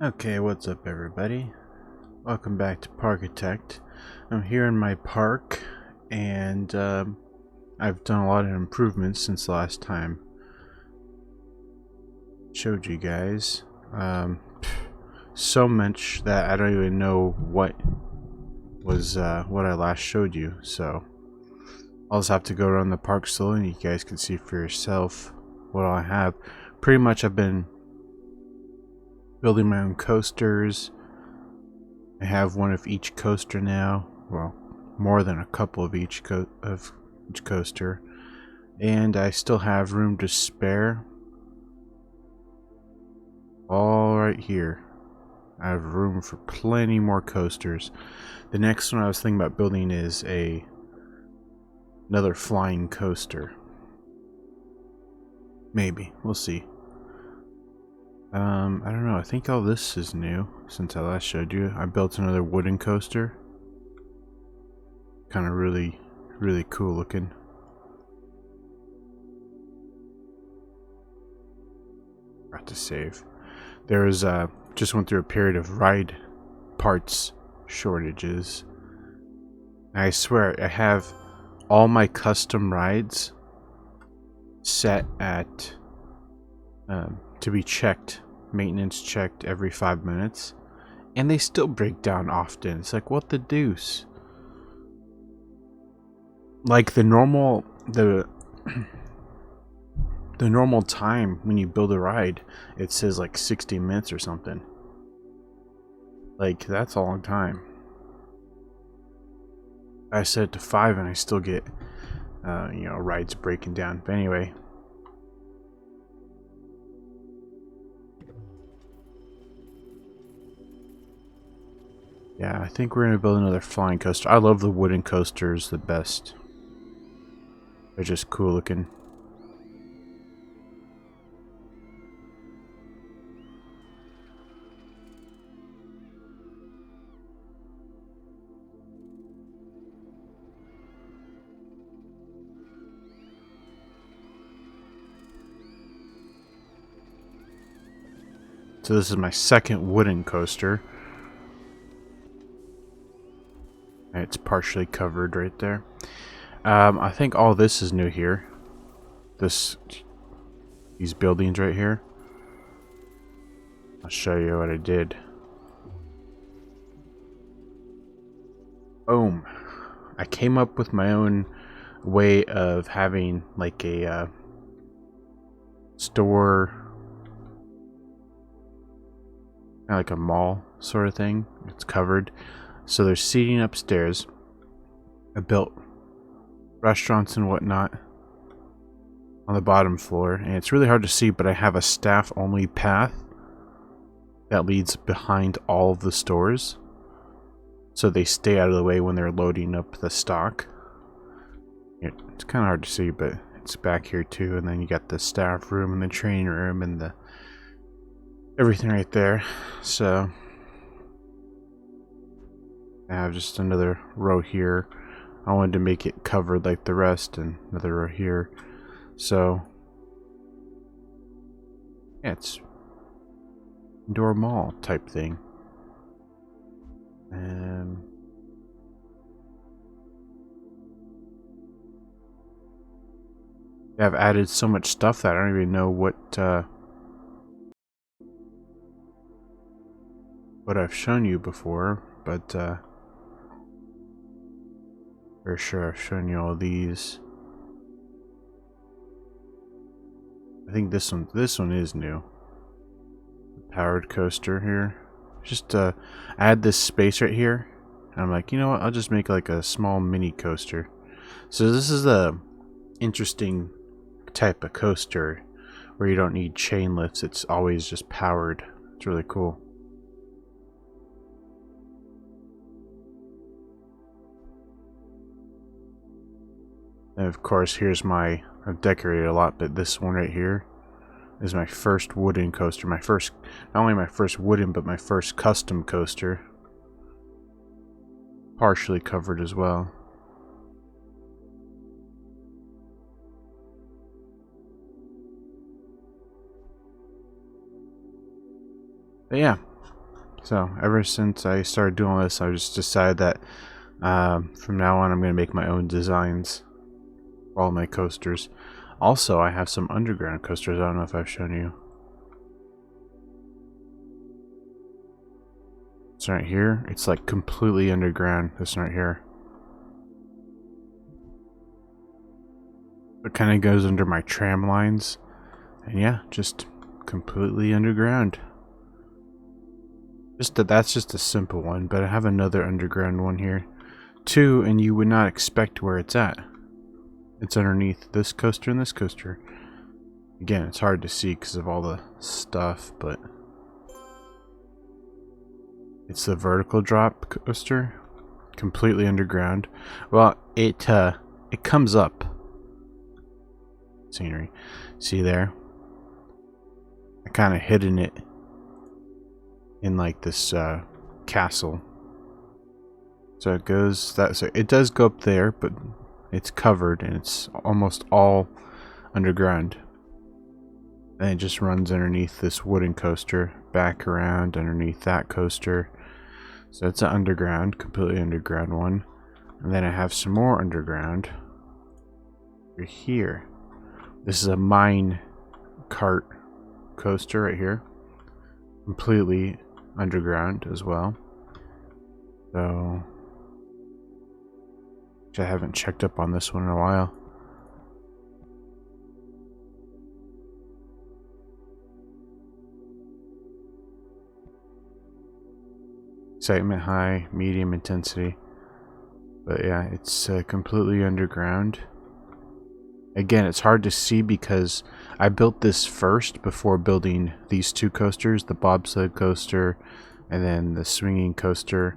Okay, what's up everybody? Welcome back to Parkitect. I'm here in my park and I've done a lot of improvements since the last time showed you guys. So much that I don't even know what was what I last showed you, so I'll just have to go around the park slowly and you guys can see for yourself what I have. Pretty much I've been building my own coasters. I have one of each coaster now. Well, more than a couple of each coaster, and I still have room to spare. All right here, I have room for plenty more coasters. The next one I was thinking about building is another flying coaster. Maybe we'll see. I don't know. I think all this is new since I last showed you. I built another wooden coaster. Kind of really cool looking. Forgot to save. There was just went through a period of ride parts shortages. I swear I have all my custom rides set at to be checked, maintenance checked every 5 minutes, and they still break down often. It's like, what the deuce? Like the normal normal time when you build a ride, it says like 60 minutes or something. Like, that's a long time. I set it to 5 and I still get rides breaking down. But anyway, yeah, I think we're gonna build another flying coaster. I love the wooden coasters the best. They're just cool looking. So this is my second wooden coaster. It's partially covered right there. I think all this is new here. These buildings right here. I'll show you what I did. Boom. I came up with my own way of having like a store, kind of like a mall sort of thing. It's covered. So there's seating upstairs. I built restaurants and whatnot on the bottom floor, and it's really hard to see, but I have a staff only path that leads behind all of the stores, so they stay out of the way when they're loading up the stock. It's kind of hard to see, but it's back here too, and then you got the staff room and the training room and the everything right there. So I have just another row here. I wanted to make it covered like the rest, and another row here. So yeah, it's indoor mall type thing. I've added so much stuff that I don't even know what I've shown you before, but for sure I've shown you all these. I think this one is new. The powered coaster here. Just add this space right here. And I'm like, you know what? I'll just make like a small mini coaster. So this is a interesting type of coaster where you don't need chain lifts. It's always just powered. It's really cool. And of course, here's I've decorated a lot, but this one right here is my first wooden coaster. Not only my first wooden, but my first custom coaster. Partially covered as well. But yeah, So ever since I started doing this, I just decided that from now on I'm going to make my own designs for all my coasters. Also, I have some underground coasters. I don't know if I've shown you. This right here, it's like completely underground. This right here. It kind of goes under my tram lines. And yeah, just completely underground. That's just a simple one, but I have another underground one here too, and you would not expect where it's at. It's underneath this coaster and this coaster. Again, it's hard to see because of all the stuff, but it's the vertical drop coaster, completely underground. Well, it comes up. Scenery, see there? I kind of hidden it in like this castle. So it goes that. So it does go up there, but it's covered and it's almost all underground. And it just runs underneath this wooden coaster, back around underneath that coaster. So it's an underground, completely underground one. And then I have some more underground over here. This is a mine cart coaster right here. Completely underground as well. So I haven't checked up on this one in a while. Excitement high, medium intensity. But yeah, it's completely underground. Again, it's hard to see because I built this first before building these two coasters, the bobsled coaster and then the swinging coaster.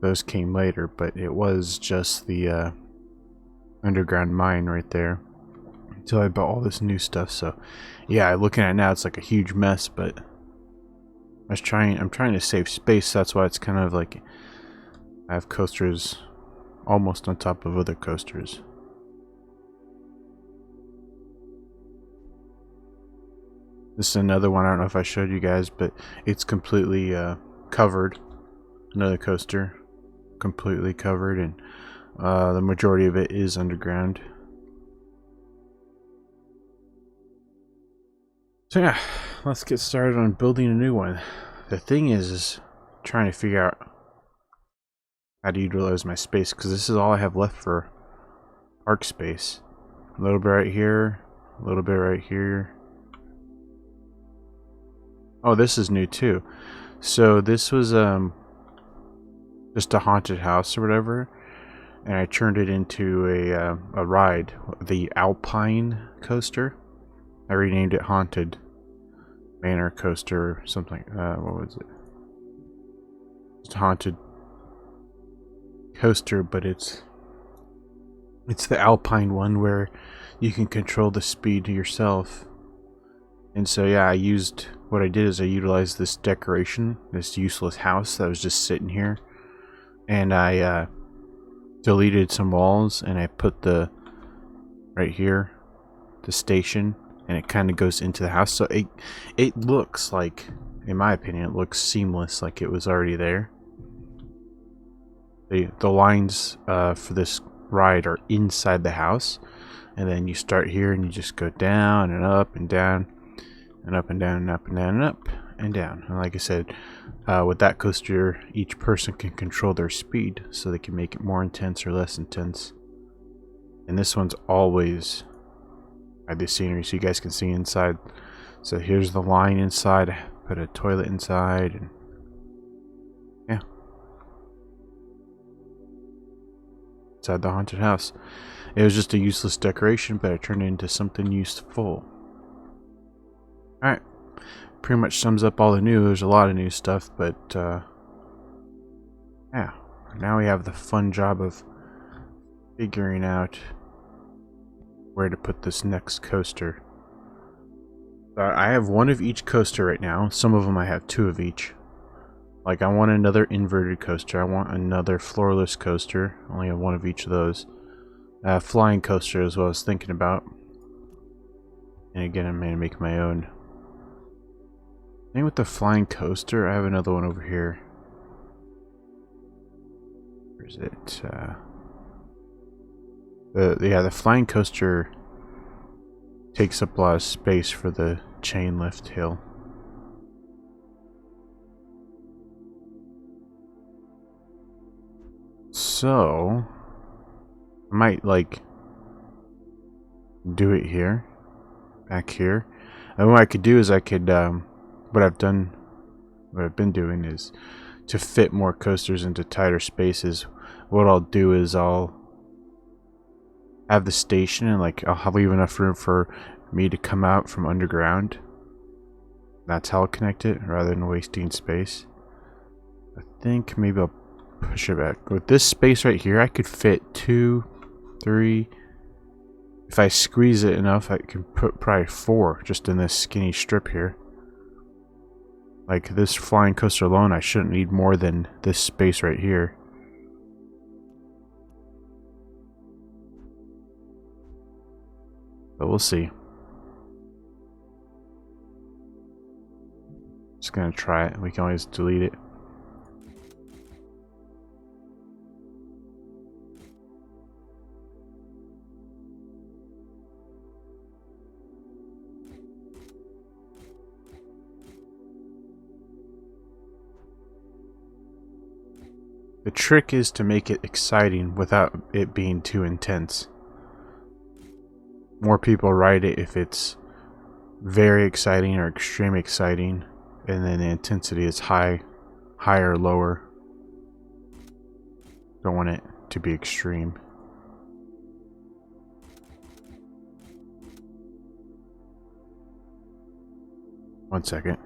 Those came later, but it was just the underground mine right there until I bought all this new stuff. So yeah, looking at it now, it's like a huge mess, but I'm trying to save space. That's why it's kind of like I have coasters almost on top of other coasters. This is another one. I don't know if I showed you guys, but it's completely covered. Another coaster, completely covered, and the majority of it is underground. So yeah, let's get started on building a new one. The thing is trying to figure out how to utilize my space, because this is all I have left for park space. A little bit right here, a little bit right here. Oh, this is new too. So this was just a haunted house or whatever, and I turned it into a ride, the Alpine coaster. I renamed it Haunted Manor Coaster or something. What was it? It's a haunted coaster, but it's the Alpine one where you can control the speed yourself. And so yeah, what I did is I utilized this decoration, this useless house that was just sitting here, and I deleted some walls and I put right here the station, and it kind of goes into the house. So it looks like, in my opinion, it looks seamless, like it was already there. The lines for this ride are inside the house, and then you start here and you just go down and up and down and up and down and up and down and up and down. And like I said, with that coaster, each person can control their speed, so they can make it more intense or less intense. And this one's always at the scenery, so you guys can see inside. So here's the line inside. I put a toilet inside, and yeah, inside the haunted house. It was just a useless decoration, but I turned it into something useful. Alright, pretty much sums up all the new. There's a lot of new stuff, but yeah, now we have the fun job of figuring out where to put this next coaster. I have one of each coaster right now. Some of them I have two of each. Like, I want another inverted coaster. I want another floorless coaster. I only have one of each of those. Flying coaster is what I was thinking about. And again, I'm going to make my own. Same with the flying coaster. I have another one over here. Where is it? The flying coaster takes up a lot of space for the chain lift hill. So I might like do it here, back here. And what I could do is I could what I've been doing is to fit more coasters into tighter spaces. What I'll do is I'll have the station and like I'll leave enough room for me to come out from underground. That's how I'll connect it rather than wasting space. I think maybe I'll push it back. With this space right here, I could fit 2, 3. If I squeeze it enough, I can put probably 4 just in this skinny strip here. Like this flying coaster alone, I shouldn't need more than this space right here. But we'll see. Just gonna try it. We can always delete it. The trick is to make it exciting without it being too intense. More people ride it if it's very exciting or extremely exciting, and then the intensity is higher or lower. Don't want it to be extreme. One second.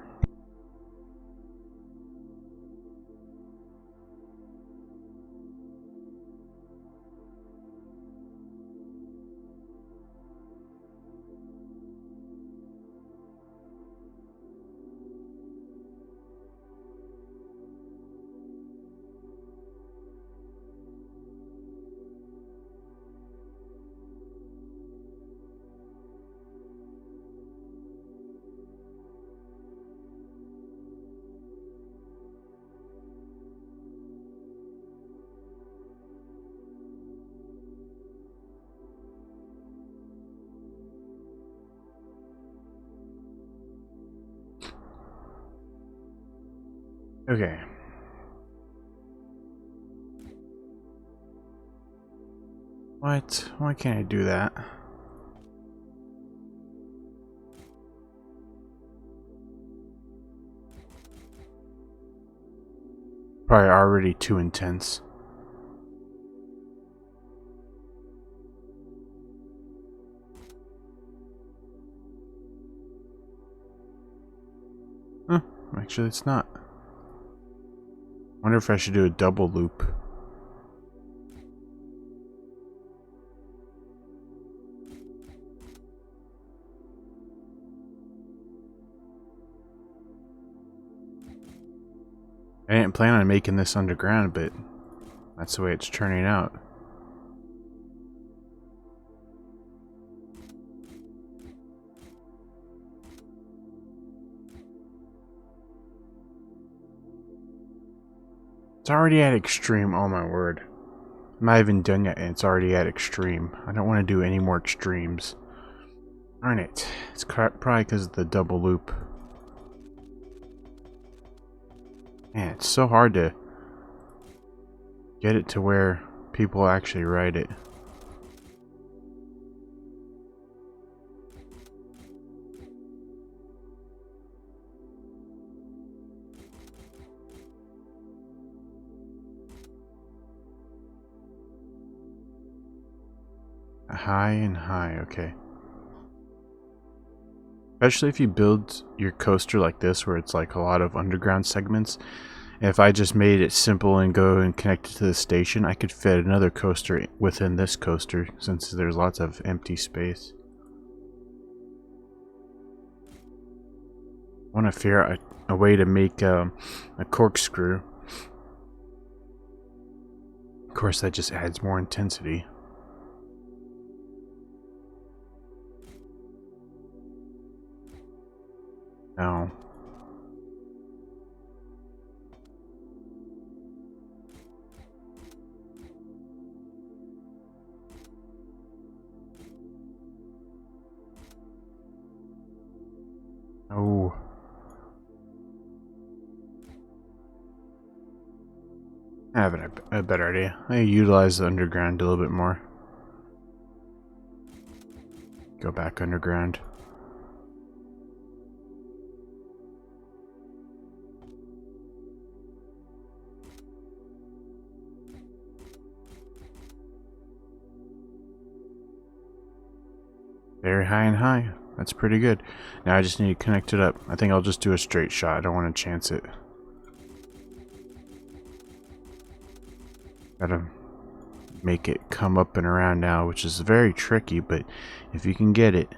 Okay. What? Why can't I do that? Probably already too intense. Huh, actually it's not. Wonder if I should do a double loop. I didn't plan on making this underground, but that's the way it's turning out. It's already at extreme, oh my word. I'm not even done yet and it's already at extreme. I don't want to do any more extremes. Darn it. It's probably because of the double loop. Man, it's so hard to get it to where people actually ride it. High and high, okay. Especially if you build your coaster like this where it's like a lot of underground segments. If I just made it simple and go and connect it to the station, I could fit another coaster within this coaster since there's lots of empty space. I want to figure out a way to make a corkscrew. Of course, that just adds more intensity. No. Oh. I have a better idea. I utilize the underground a little bit more. Go back underground. Very high and high. That's pretty good. Now I just need to connect it up. I think I'll just do a straight shot. I don't want to chance it. Gotta make it come up and around now, which is very tricky, but if you can get it,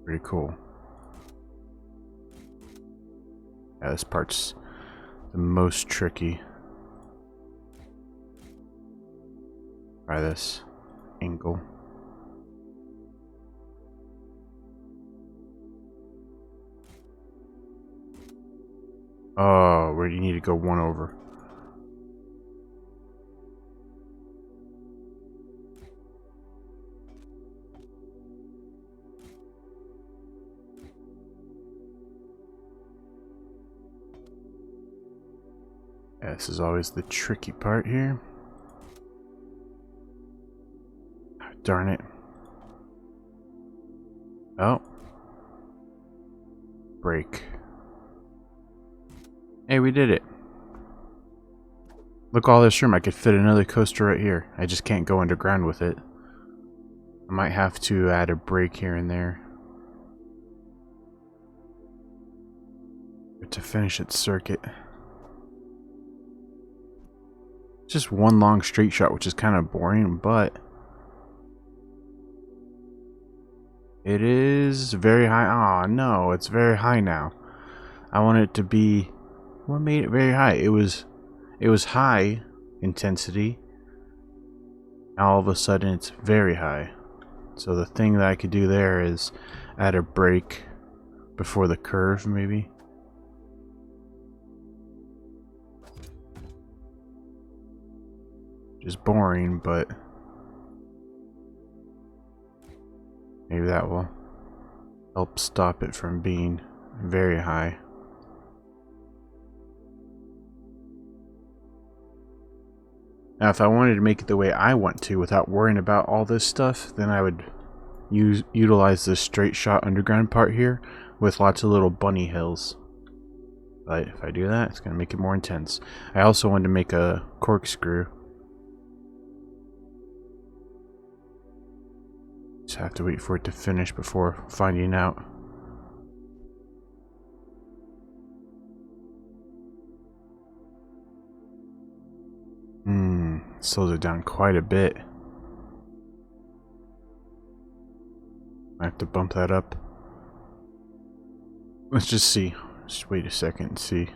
pretty cool. Yeah, this part's the most tricky. Try this angle. Oh, where do you need to go one over? Yeah, this is always the tricky part here. Darn it. Oh. Break. Hey, we did it. Look, all this room. I could fit another coaster right here. I just can't go underground with it. I might have to add a break here and there to finish its circuit. Just one long straight shot, which is kind of boring, but it is very high. Aw, no, it's very high now. I want it to be... What made it very high? It was high intensity. Now all of a sudden it's very high. So the thing that I could do there is add a break before the curve, maybe. Just boring, but maybe that will help stop it from being very high. Now, if I wanted to make it the way I want to without worrying about all this stuff, then I would utilize this straight shot underground part here with lots of little bunny hills. But if I do that, it's going to make it more intense. I also wanted to make a corkscrew. Just have to wait for it to finish before finding out. Slows it down quite a bit. I have to bump that up. Let's just see. Just wait a second and see.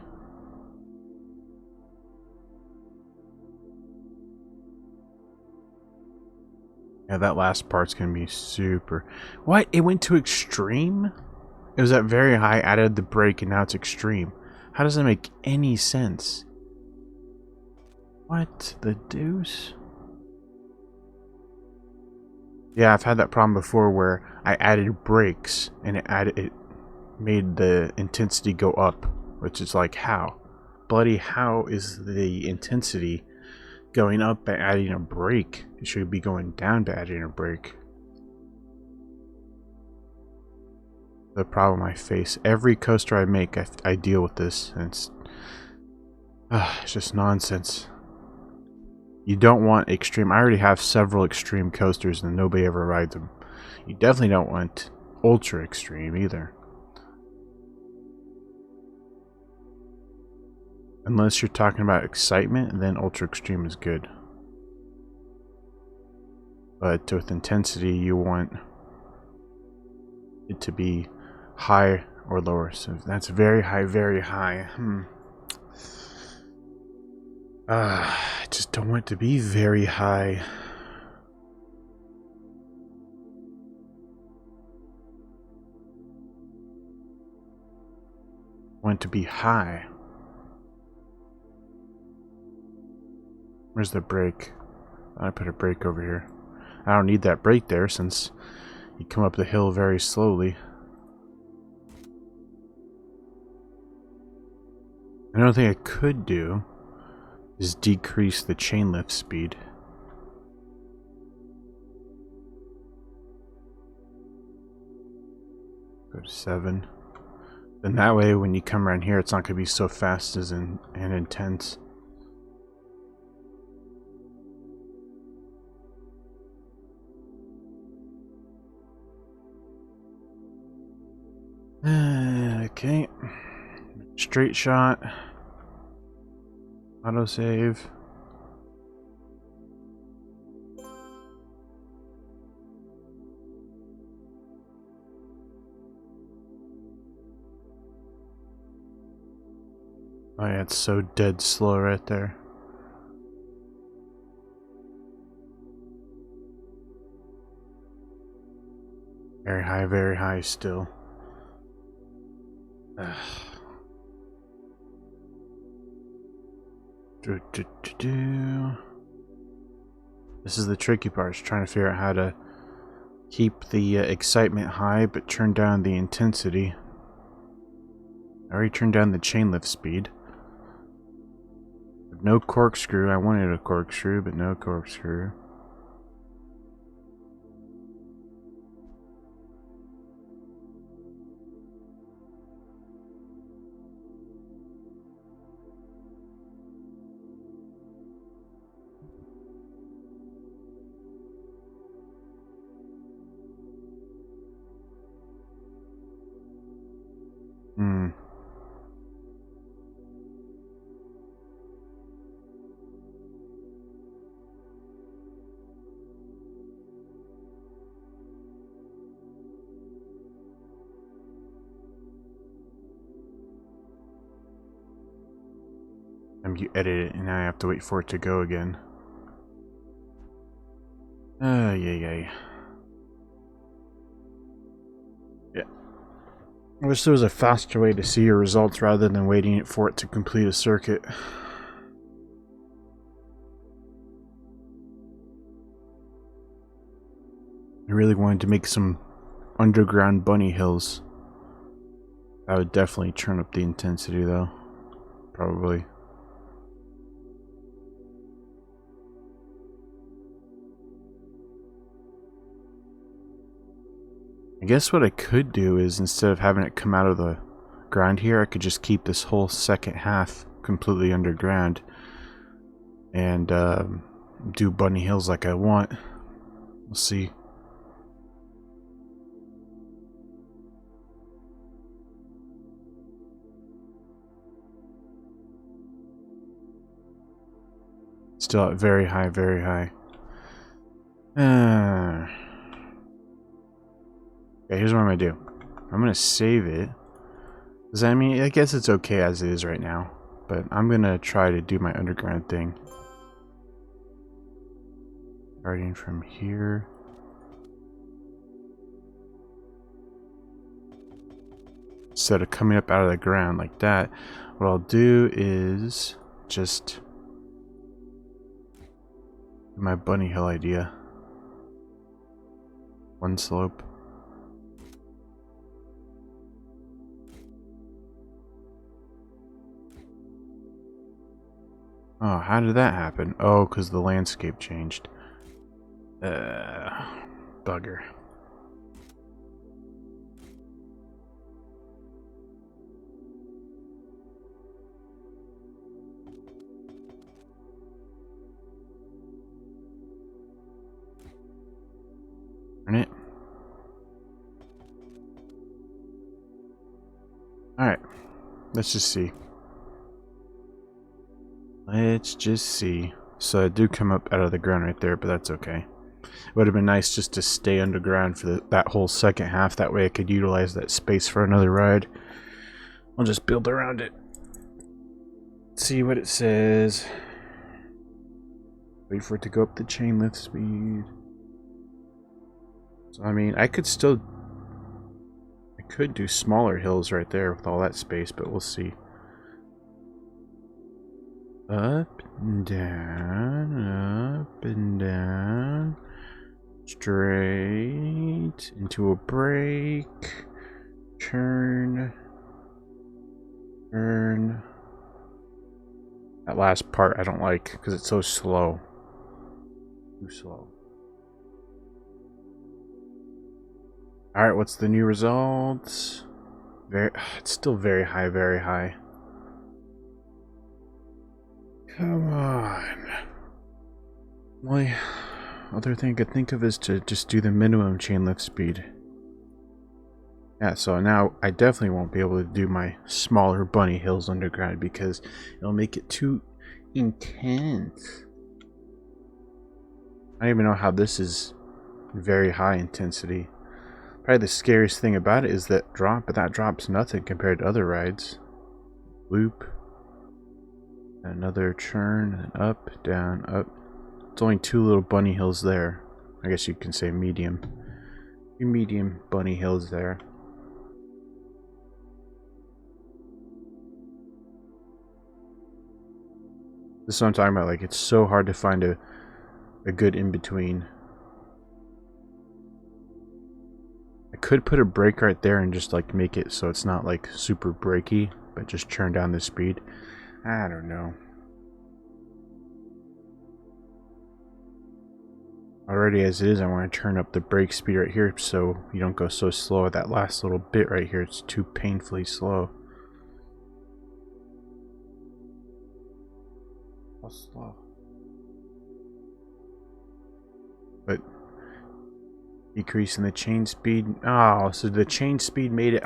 Yeah, that last part's gonna be super... What? It went to extreme? It was at very high, added the brake, and now it's extreme. How does that make any sense? What the deuce? Yeah, I've had that problem before where I added brakes and it made the intensity go up, which is like, how? Bloody how is the intensity going up by adding a brake? It should be going down by adding a brake. The problem I face every coaster I make, I deal with this, and it's just nonsense. You don't want extreme. I already have several extreme coasters and nobody ever rides them. You definitely don't want ultra extreme either. Unless you're talking about excitement, then ultra extreme is good. But with intensity, you want it to be high or lower. So that's very high, very high. I just don't want it to be very high. I want it to be high. Where's the brake? I put a brake over here. I don't need that brake there since you come up the hill very slowly. Another thing I could do is decrease the chain lift speed. Go to 7. Then that way when you come around here it's not going to be so fast and intense. Okay. Straight shot. Autosave. Oh yeah, it's so dead slow right there. Very high still. Ugh. This is the tricky part, is trying to figure out how to keep the excitement high but turn down the intensity. I already turned down the chain lift speed. No corkscrew. I wanted a corkscrew, but no corkscrew. You edit it and now I have to wait for it to go again. Yay. Yeah. I wish there was a faster way to see your results rather than waiting for it to complete a circuit. I really wanted to make some underground bunny hills. That would definitely turn up the intensity though. Probably. I guess what I could do is, instead of having it come out of the ground here, I could just keep this whole second half completely underground and do bunny hills like I want. We'll see. Still at very high, very high. Okay, here's what I'm gonna do. I'm gonna save it. Does that mean, I guess it's okay as it is right now, but I'm gonna try to do my underground thing. Starting from here. Instead of coming up out of the ground like that, what I'll do is just my bunny hill idea. One slope. Oh, how did that happen? Oh, because the landscape changed. Bugger. Darn it. Alright. Let's just see. Let's just see. So I do come up out of the ground right there, but that's okay. It would have been nice just to stay underground for that whole second half. That way I could utilize that space for another ride. I'll just build around it. See what it says. Wait for it to go up the chain lift speed. So I mean, I could do smaller hills right there with all that space, but we'll see. Up and down, straight into a break, turn, That last part I don't like because it's so slow. Too slow. Alright, what's the new results? It's still very high, very high. Come on. Only other thing I could think of is to just do the minimum chain lift speed. Yeah, so now I definitely won't be able to do my smaller bunny hills underground because it'll make it too intense. I don't even know how this is very high intensity. Probably the scariest thing about it is that drop, but that drops nothing compared to other rides. Loop. Another churn, and up, down, up. It's only 2 little bunny hills there. I guess you can say medium. 2 medium bunny hills there. This is what I'm talking about. Like, it's so hard to find a good in-between. I could put a brake right there and just like make it so it's not like super brakey, but just turn down the speed. I don't know. Already as it is, I want to turn up the brake speed right here so you don't go so slow. That last little bit right here, it's too painfully slow. How slow? But decreasing the chain speed. Oh, so the chain speed made it.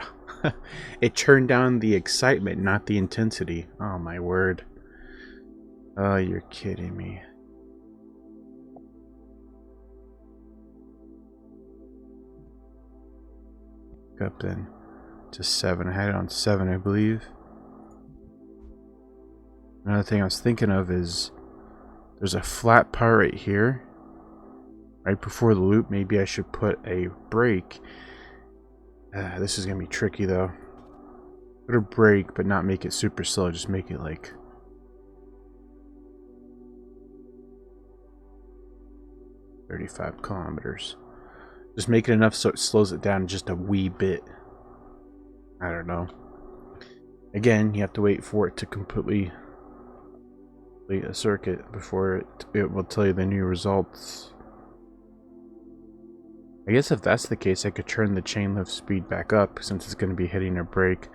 It turned down the excitement, not the intensity. Oh my word. Oh, you're kidding me. Up then to 7. I had it on 7, I believe. Another thing I was thinking of is there's a flat part right here. Right before the loop, maybe I should put a brake. This is going to be tricky though. Put a brake, but not make it super slow. Just make it like 35 kilometers. Just make it enough so it slows it down just a wee bit. I don't know. Again, you have to wait for it to completely complete a circuit before it will tell you the new results. I guess if that's the case, I could turn the chain lift speed back up since it's going to be hitting a brake.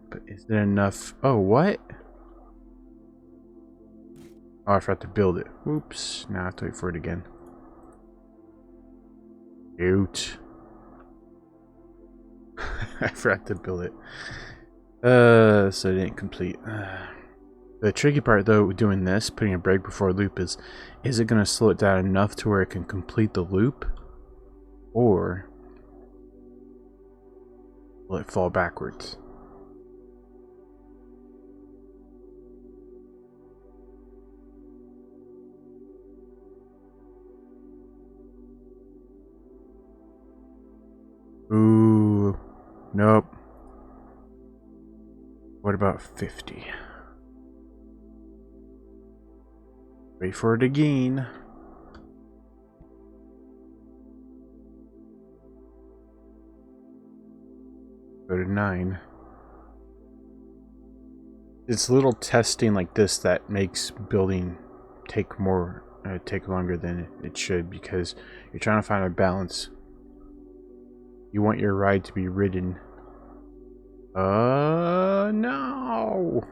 But is it enough? Oh, what? Oh, I forgot to build it. Oops. Now I have to wait for it again. Shoot. I forgot to build it. So it didn't complete. The tricky part though with doing this, putting a brake before a loop is it going to slow it down enough to where it can complete the loop? Or will it fall backwards? Ooh, nope. What about 50? Wait for it again. Go to 9. It's little testing like this that makes building take longer than it should, because you're trying to find a balance. You want your ride to be ridden. No!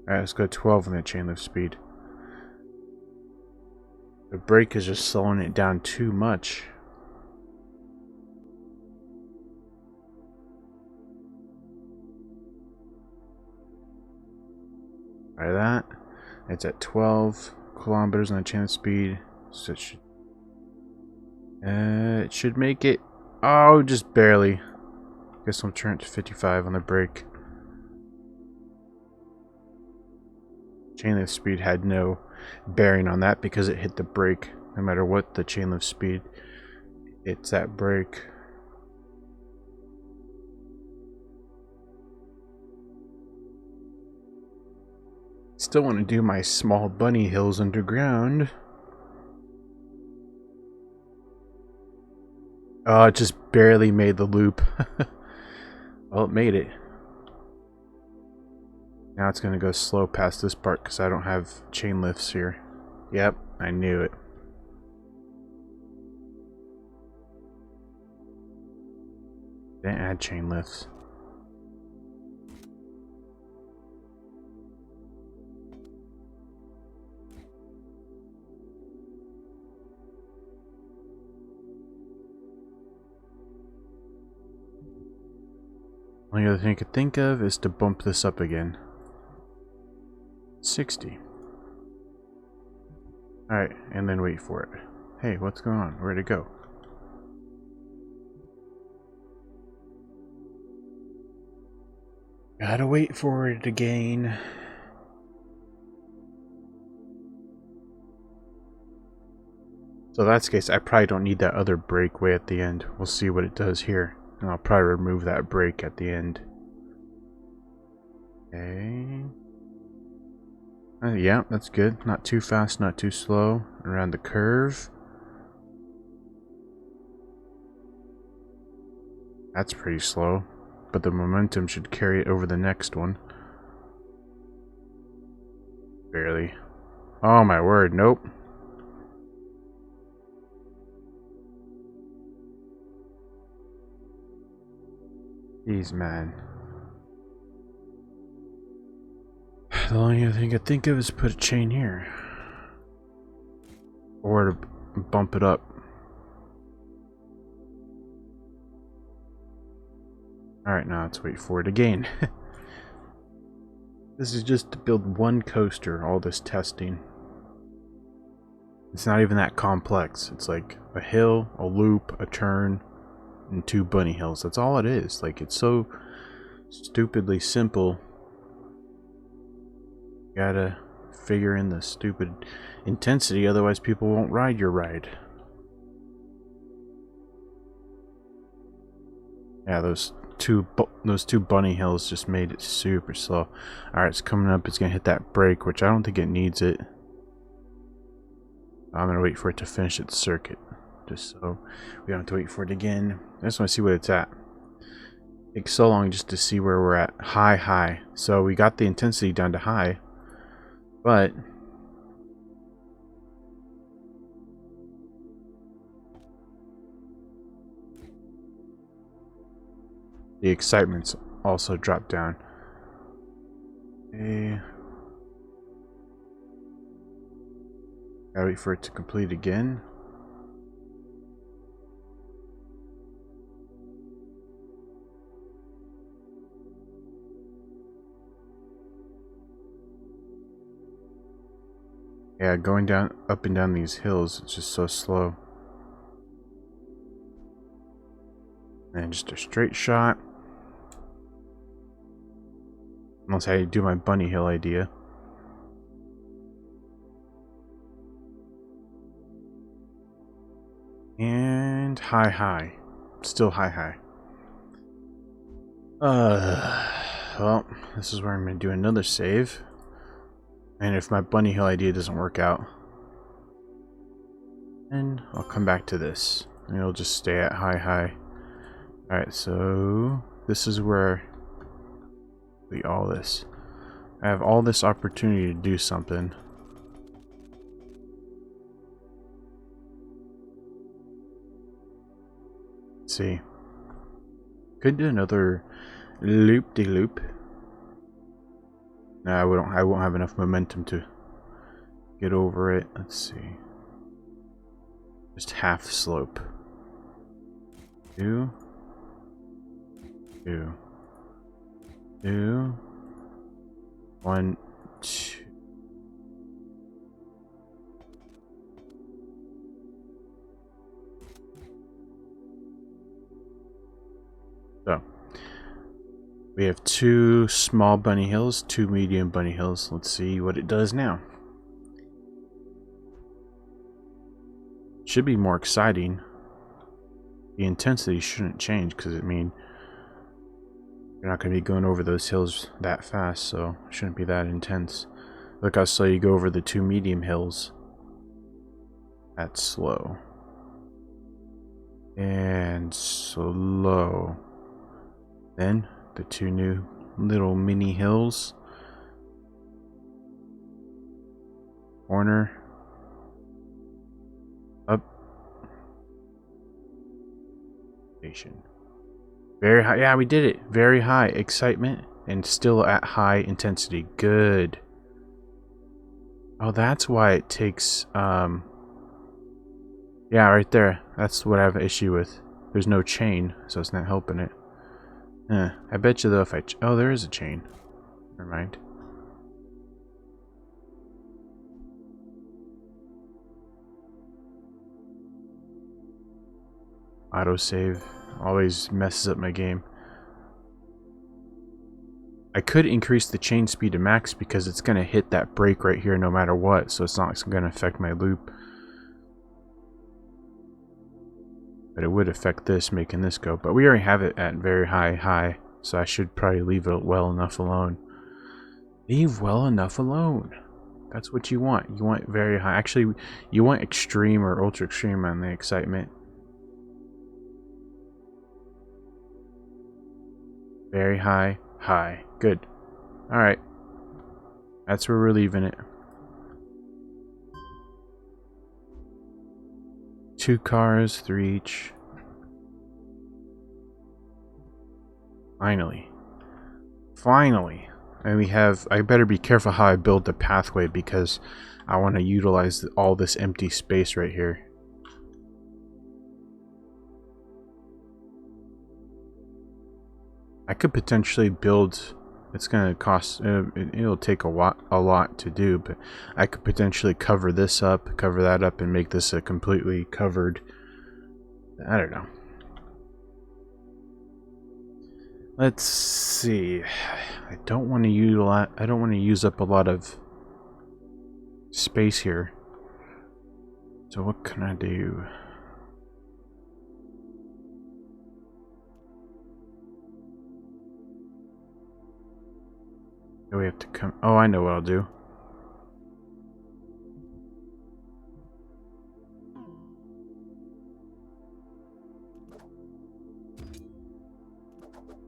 Alright, let's go 12 on the chain lift speed. The brake is just slowing it down too much. Try that. It's at 12 kilometers on the chain lift speed. So it should make it. Oh, just barely. Guess I'll turn it to 55 on the brake. Chain lift speed had no bearing on that because it hit the brake. No matter what the chain lift speed, it's that brake. Still want to do my small bunny hills underground. Oh, it just barely made the loop. Well, it made it. Now it's going to go slow past this part because I don't have chain lifts here. Yep, I knew it. Didn't add chain lifts. Only other thing I could think of is to bump this up again. 60. Alright, and then wait for it. Hey, what's going on? Where'd it go? Gotta wait for it again. So that's the case, I probably don't need that other break way at the end. We'll see what it does here. And I'll probably remove that break at the end. Okay. Yeah, that's good. Not too fast, not too slow. Around the curve. That's pretty slow. But the momentum should carry it over the next one. Barely. Oh my word, nope. Jeez, man. The only other thing I could think of is put a chain here. Or to bump it up. Alright, now let's wait for it again. This is just to build one coaster, all this testing. It's not even that complex. It's like a hill, a loop, a turn, and 2 bunny hills. That's all it is. Like, it's so stupidly simple. You gotta figure in the stupid intensity, otherwise people won't ride your ride. Yeah, those two bunny hills just made it super slow. Alright, it's coming up. It's gonna hit that brake, which I don't think it needs it. I'm gonna wait for it to finish its circuit, just so we don't have to wait for it again. I just want to see what it's at. It takes so long just to see where we're at. High. So we got the intensity down to high, but the excitement's also dropped down. Okay. Gotta wait for it to complete again. Yeah, going down, up and down these hills, it's just so slow. And just a straight shot. Unless I do my bunny hill idea. And high. Still high. Well, this is where I'm going to do another save. And if my bunny hill idea doesn't work out, then I'll come back to this. And it'll just stay at high. Alright, so this is where all this. I have all this opportunity to do something. Let's see. Could do another loop-de-loop. No, I won't have enough momentum to get over it. Let's see. Just half slope. 2. 1, 2. So we have 2 small bunny hills, 2 medium bunny hills. Let's see what it does now. Should be more exciting. The intensity shouldn't change because you're not going to be going over those hills that fast, so it shouldn't be that intense. Look how slow you go over the 2 medium hills. That's slow. And slow. Then the 2 new little mini hills. Corner. Up. Station. Very high. Yeah, we did it. Very high excitement and still at high intensity. Good. Oh, that's why it takes, yeah, right there. That's what I have an issue with. There's no chain, so it's not helping it. I bet you though if I... oh, there is a chain. Never mind. Autosave always messes up my game. I could increase the chain speed to max because it's going to hit that brake right here no matter what, so it's not going to affect my loop. But it would affect this, making this go. But we already have it at very high, so I should probably leave it well enough alone. Leave well enough alone. That's what you want. You want very high. Actually, you want extreme or ultra extreme on the excitement. Very high, high. Good. Alright. That's where we're leaving it. 2 cars, 3 each. Finally. Finally. And we have... I better be careful how I build the pathway because I want to utilize all this empty space right here. I could potentially build... it's going to cost... it'll take a lot to do, but I could potentially cover this up, cover that up, and make this a completely covered... I don't know. Let's see. I don't want to utilize... I don't want to use up a lot of space here. So what can I do? We have to come... oh, I know what I'll do.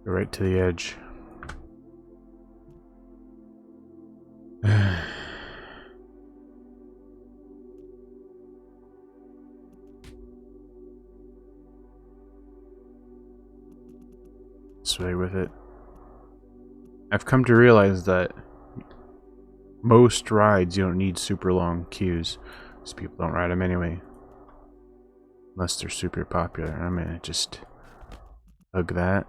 Go right to the edge. Sway with it. I've come to realize that most rides you don't need super long queues, because people don't ride them anyway, unless they're super popular. I'm gonna just hug that.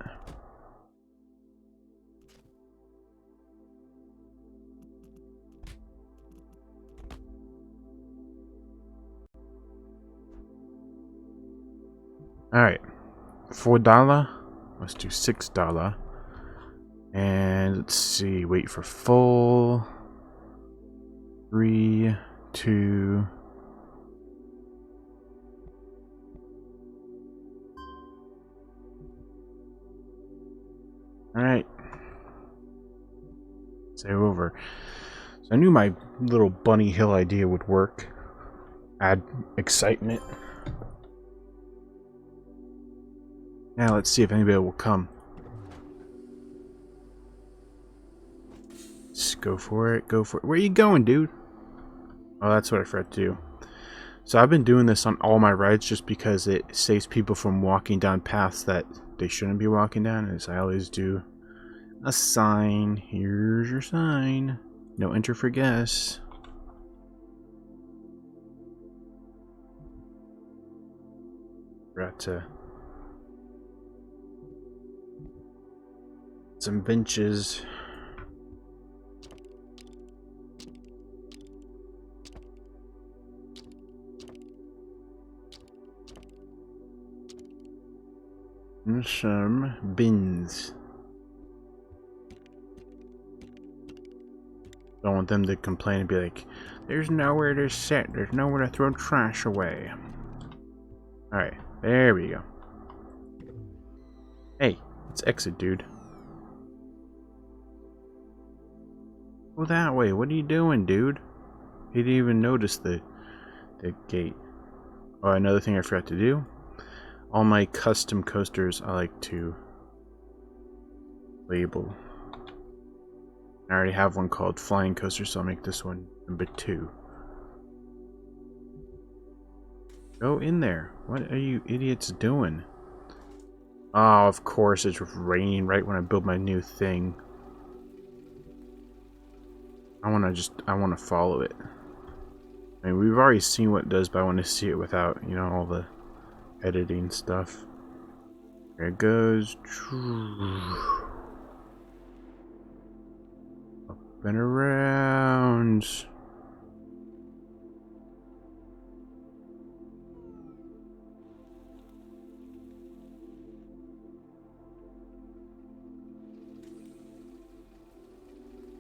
All right, $4. Let's do $6. And let's see, wait for full. 3, 2. Alright. Save over. So I knew my little bunny hill idea would work. Add excitement. Now let's see if anybody will come. Just go for it, go for it. Where are you going, dude? Oh, that's what I forgot to do. So I've been doing this on all my rides just because it saves people from walking down paths that they shouldn't be walking down, as I always do. A sign. Here's your sign. No enter for guess. Forgot to... some benches. And some bins. Don't want them to complain and be like, there's nowhere to sit, there's nowhere to throw trash away. Alright, there we go. Hey, let's exit, dude. Go that way, what are you doing, dude? He didn't even notice the gate. Oh, another thing I forgot to do. All my custom coasters I like to label. I already have one called Flying Coaster, so I'll make this one number 2. Go in there. What are you idiots doing? Oh, of course it's raining right when I build my new thing. I want to follow it. I mean, we've already seen what it does, but I want to see it without, you know, all the editing stuff. There it goes. Up and around.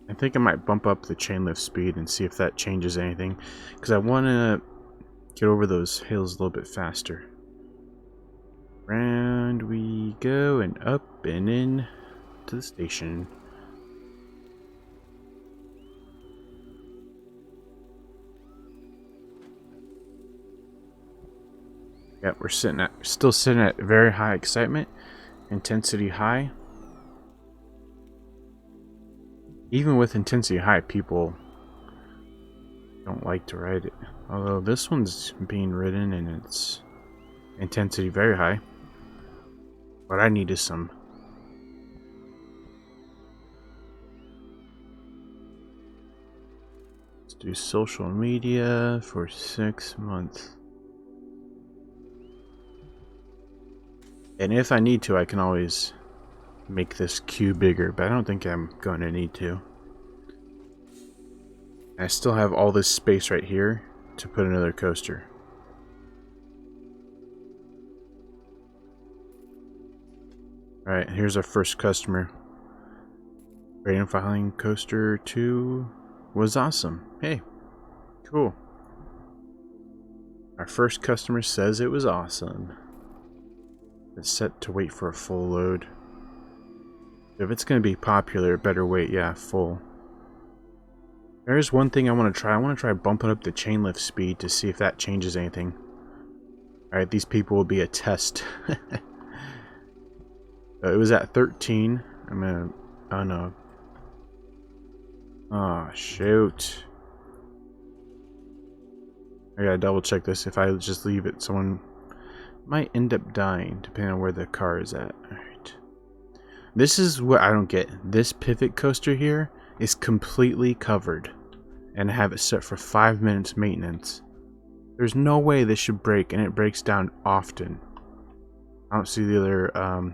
I think I might bump up the chain lift speed and see if that changes anything, because I want to get over those hills a little bit faster. Round we go and up and in to the station. Yeah, we're still sitting at very high excitement, intensity high. Even with intensity high, people don't like to ride it. Although this one's being ridden and it's intensity very high. What I need is some. Let's do social media for 6 months. And if I need to, I can always make this queue bigger, but I don't think I'm going to need to. I still have all this space right here to put another coaster. Alright, here's our first customer. Rating filing coaster 2 was awesome. Hey, cool. Our first customer says it was awesome. It's set to wait for a full load. If it's going to be popular, it better wait, yeah, full. There's one thing I want to try. I want to try bumping up the chain lift speed to see if that changes anything. Alright, these people will be a test. It was at 13. I'm gonna... Oh no. Oh, shoot. I gotta double check this. If I just leave it, someone might end up dying, depending on where the car is at. Alright. This is what I don't get. This pivot coaster here is completely covered. And I have it set for 5 minutes maintenance. There's no way this should break, and it breaks down often. I don't see the other,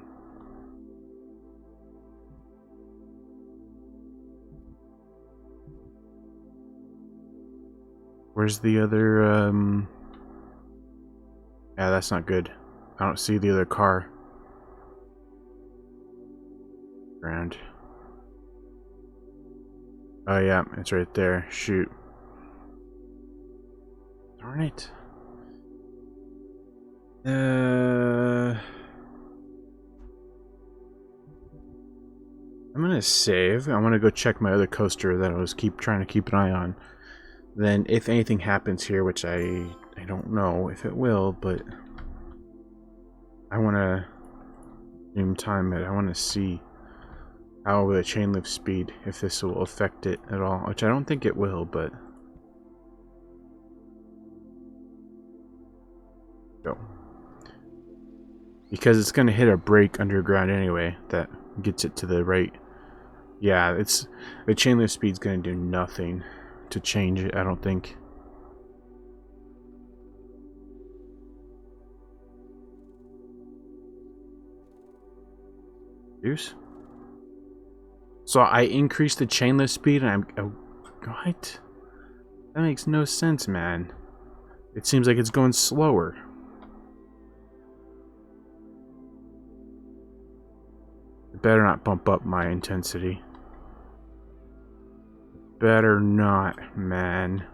Where's the other, Yeah, that's not good. I don't see the other car. Ground. Oh yeah, it's right there. Shoot. Darn it. I'm gonna save. I want to go check my other coaster that I was trying to keep an eye on. Then, if anything happens here, which I don't know if it will, but I want to time it. I want to see how the chain lift speed, if this will affect it at all, which I don't think it will, but go. Because it's going to hit a brake underground anyway that gets it to the right. Yeah, it's the chain lift speed's going to do nothing to change it, I don't think. Use. So I increased the chain lift speed and what? That makes no sense, man. It seems like it's going slower. It better not bump up my intensity. Better not, man.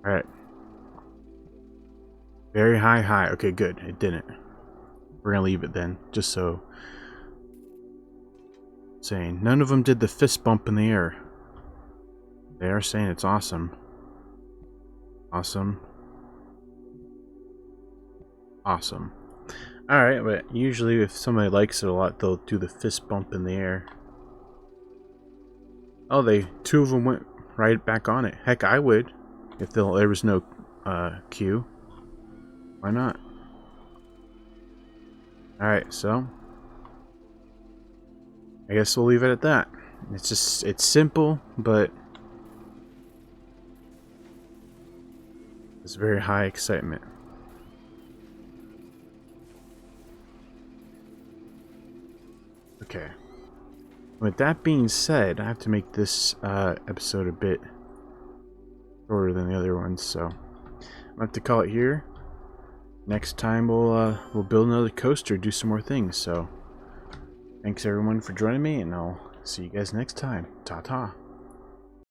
Alright. Very high. Okay, good. It didn't. We're gonna leave it then, just so. Saying none of them did the fist bump in the air. They are saying it's awesome. Awesome. Awesome. Alright, but usually if somebody likes it a lot, they'll do the fist bump in the air. Oh, two of them went right back on it. Heck, I would if there was no queue. Why not? Alright, so I guess we'll leave it at that. It's simple, but it's very high excitement. Okay. With that being said, I have to make this episode a bit shorter than the other ones, so I'm gonna have to call it here. Next time we'll build another coaster, do some more things. So thanks everyone for joining me, and I'll see you guys next time. Ta-ta.